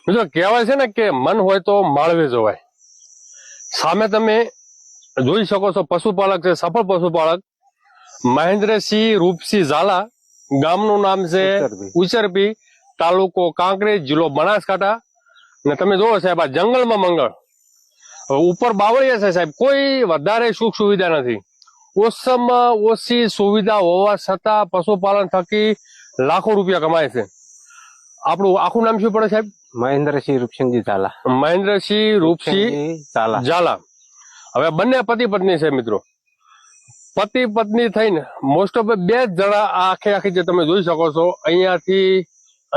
મિત્રો કહેવાય છે ને કે મન હોય તો માળવે જોવાય. સામે તમે જોઈ શકો છો પશુપાલક છે, સફળ પશુપાલક મહેન્દ્રસિંહ રૂપસિંહ ઝાલા. ગામનું નામ છે ઉચરપી, તાલુકો કાંકરેજ, જિલ્લો બનાસકાંઠા. ને તમે જોવો સાહેબ આ જંગલમાં મંગળ, ઉપર બાવળિયા છે સાહેબ, કોઈ વધારે સુખ સુવિધા નથી. ઓછામાં ઓછી સુવિધા હોવા છતાં પશુપાલન થકી લાખો રૂપિયા કમાય છે. આપણું આખું નામ શું પડે સાહેબ? મહેન્દ્રસિંહ રૂપસિંહજી ઝાલા. મહેન્દ્રસિંહ રૂપસિંહ ઝાલા. હવે બંને પતિ પત્ની છે મિત્રો. પતિ પત્ની થઈને મોસ્ટ ઓફ 2 જણા આખી જે તમે જોઈ શકો છો, અહીંયાથી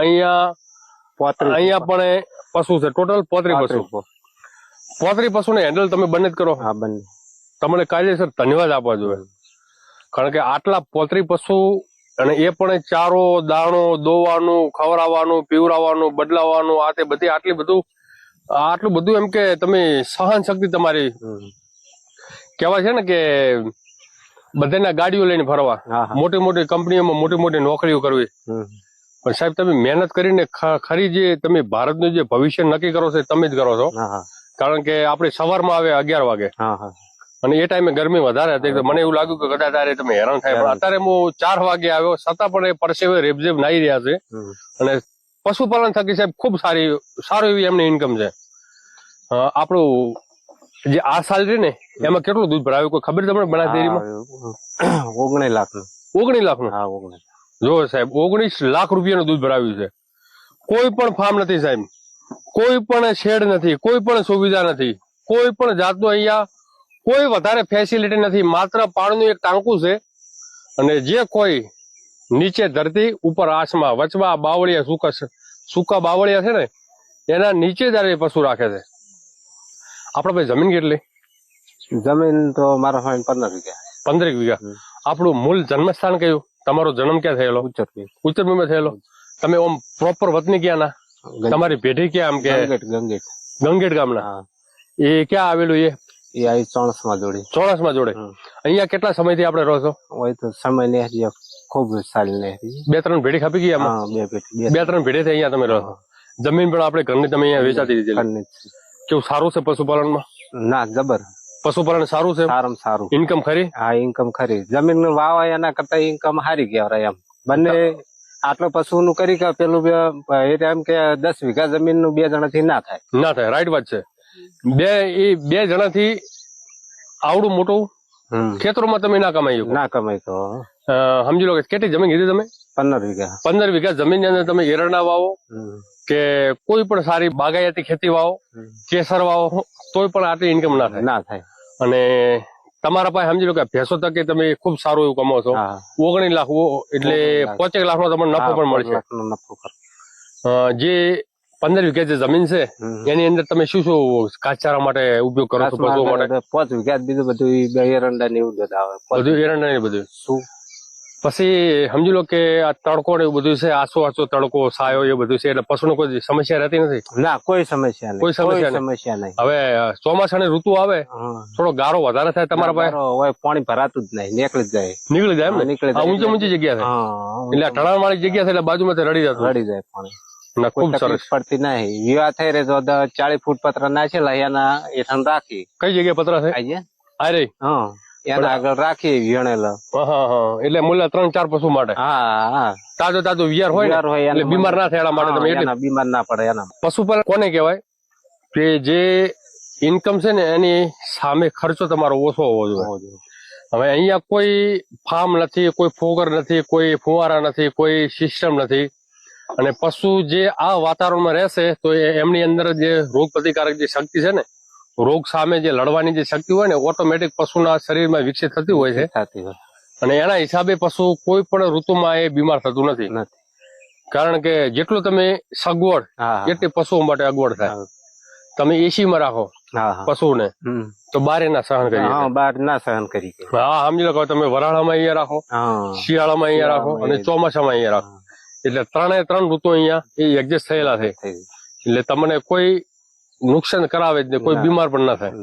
અહીંયા પણ પશુ છે. ટોટલ 35 પશુ. 35 પશુને હેન્ડલ તમે બંને જ કરો. હા, બંને. તમને કાયદેસર ધન્યવાદ આપવા જોઈએ, કારણ કે આટલા 35 પશુ, અને એ પણ ચારો દાણો દોવાનું, ખવડાવવાનું, પીવડાવવાનું, બદલાવવાનું, આ તે બધી આટલું બધું એમ કે તમે સહન શક્તિ તમારી કહેવાય છે ને કે બધાના ગાડીઓ લઈને ફરવા, મોટી મોટી કંપનીઓમાં મોટી મોટી નોકરીઓ કરવી. પણ સાહેબ તમે મહેનત કરીને ખરી જે તમે ભારતનું જે ભવિષ્ય નક્કી કરો છો તમે જ કરો છો. કારણ કે આપણે સવારમાં આવે 11 વાગે, અને એ ટાઈમે ગરમી વધારે હતી, તો મને એવું લાગ્યું કે કદાચ તારે તમે હેરાન થાય. પણ અત્યારે હું 4 વાગે આવ્યો, છતાં પણ એ પરસેવે રેબઝેબ નાઈ રહ્યા છે. અને પશુપાલન થકી સાહેબ ખૂબ સારું એવી એમની ઇન્કમ છે. આપણું જે આ સાલ છે ને એમાં કેટલું દૂધ ભરાયું કોઈ ખબર તમને? બનાસ ડેરીમાં 19 લાખનું. 19 લાખનું? જો સાહેબ 19 લાખ રૂપિયાનું દૂધ ભરાવ્યું છે. કોઈ પણ ફાર્મ નથી સાહેબ, કોઈ પણ શેડ નથી, કોઈ પણ સુવિધા નથી, કોઈ પણ જાતનું અહીંયા કોઈ વધારે ફેસિલિટી નથી. માત્ર પાણીનું એક ટાંકું છે, અને જે કોઈ નીચે ધરતી ઉપર આસમાં વચમાં બાવળિયા, સૂકા બાવળિયા છે ને એના નીચે જ પશુ રાખે છે. આપડે ભાઈ જમીન કેટલી? જમીન તો મારા 15 વીઘા. 15 વીઘા. આપણું મૂળ જન્મસ્થાન કયું? તમારો જન્મ ક્યાં થયેલો? ઉત્તરપીમાં થયેલો. તમે ઓમ પ્રોપર વતની ક્યાંના? તમારી પેઢી ક્યાં? આમ કે ગંગેટ ગામના. એ ક્યાં આવેલું? એ અહીં ચોણસમાં જોડે. અહીંયા કેટલા સમયથી આપણે રહો છો? હોય તો સમય ને ખૂબ સારી ને 2-3 પેઢી ખપી ગઈ આમાં? 2-3 પેઢી થી અહીંયા તમે રહો છો. જમીન પણ આપણે ઘરની તમે અહીંયા વેચાતી દીધેલી. કેવું સારું છે પશુપાલનમાં? ના, જબર. પશુપાલન સારું છે? સારું. ઇન્કમ ખરી? હા, ઇન્કમ ખરી. જમીન વાવાય એના કરતા ઇન્કમ સારી કહેવાય. એમ બંને આટલો પશુ નું કરી કે પેલું એમ કે 10 વીઘા જમીન નું 2 જણાથી ના થાય. રાઈટ વાત છે. 2 જણાથી આવડું મોટું ખેતરોમાં તમે ના કમાઈ તો સમજી લો કે કેટલી જમીન કીધી તમે? 15 વીઘા જમીન ની અંદર તમે એરંડા વાવો કે કોઈ પણ સારી બાગાયતી ખેતી વાવો, કેસર વાવો, તોય પણ આટલી ઇન્કમ ના થાય. અને તમારા પાસે સમજી લો કે ભેંસો તકે તમે ખૂબ સારું એવું કમાવો છો. 19 લાખ એટલે 25 લાખ નો તમને નફો પણ મળશે. જે 15 વીઘા જે જમીન છે એની અંદર તમે શું ઘાસચારા માટે ઉપયોગ કરો છો? પશુઓ માટે 5 વીઘા બીજું બધું એરંડા ને એવું આવે. બધું એરંડા ને બધું. પછી સમજી લો કે આ તડકો ને એવું બધું છે, આસો તડકો, સાયો એ બધું છે, એટલે પશુને કોઈ સમસ્યા રહેતી નથી? ના, કોઈ સમસ્યા નહીં. હવે ચોમાસાની ઋતુ આવે, થોડો ગારો વધારે થાય તમારા પાસે? પાણી ભરાતું જ નહીં, નીકળી જાય એમ ને? ઊંચી જગ્યા છે એટલે ઢળાણ વાળી જગ્યા છે, એટલે બાજુમાં રડી જાય પાણી. ખૂબ સરસ પડતી નહીં. વિવાહ થઈ રહે તો 40 ફૂટ પતરા નાખેલા એના હેઠળ રાખી. કઈ જગ્યાએ પતરા છે? એના આગળ રાખી વિયાણેલા. એટલે મૂલ્ય 3-4 પશુ માટે. તાજો વિયાર હોય એટલે બીમાર ના થાય એના માટે તમે બીમાર ના પડે એના. પશુપાલન કોને કહેવાય કે જે ઇન્કમ છે ને એની સામે ખર્ચો તમારો ઓછો હોવો જોઈએ. હવે અહીંયા કોઈ ફાર્મ નથી, કોઈ ફોગર નથી, કોઈ ફુવારા નથી, કોઈ સિસ્ટમ નથી. અને પશુ જે આ વાતાવરણમાં રહેશે તો એમની અંદર જે રોગ પ્રતિકારક જે શક્તિ છે ને, રોગ સામે જે લડવાની જે શક્તિ હોય ને, ઓટોમેટિક પશુના શરીરમાં વિકસિત થતી હોય છે. અને એના હિસાબે પશુ કોઈ પણ ઋતુમાં એ બીમાર થતું નથી. કારણ કે જેટલું તમે સગવડ એટલી પશુઓ માટે અગવડ થાય. તમે એસીમાં રાખો પશુને તો બહાર ના સહન કરી. સમજી લો તમે વરાળામાં અહીંયા રાખો, શિયાળામાં અહીંયા રાખો અને ચોમાસામાં અહીંયા રાખો. એટલે 3 ઋતુ અહીંયા એ એડજસ્ટ થયેલા છે. એટલે તમને કોઈ નુકસાન કરાવે જ નહીં, કોઈ બીમાર પણ ના થાય.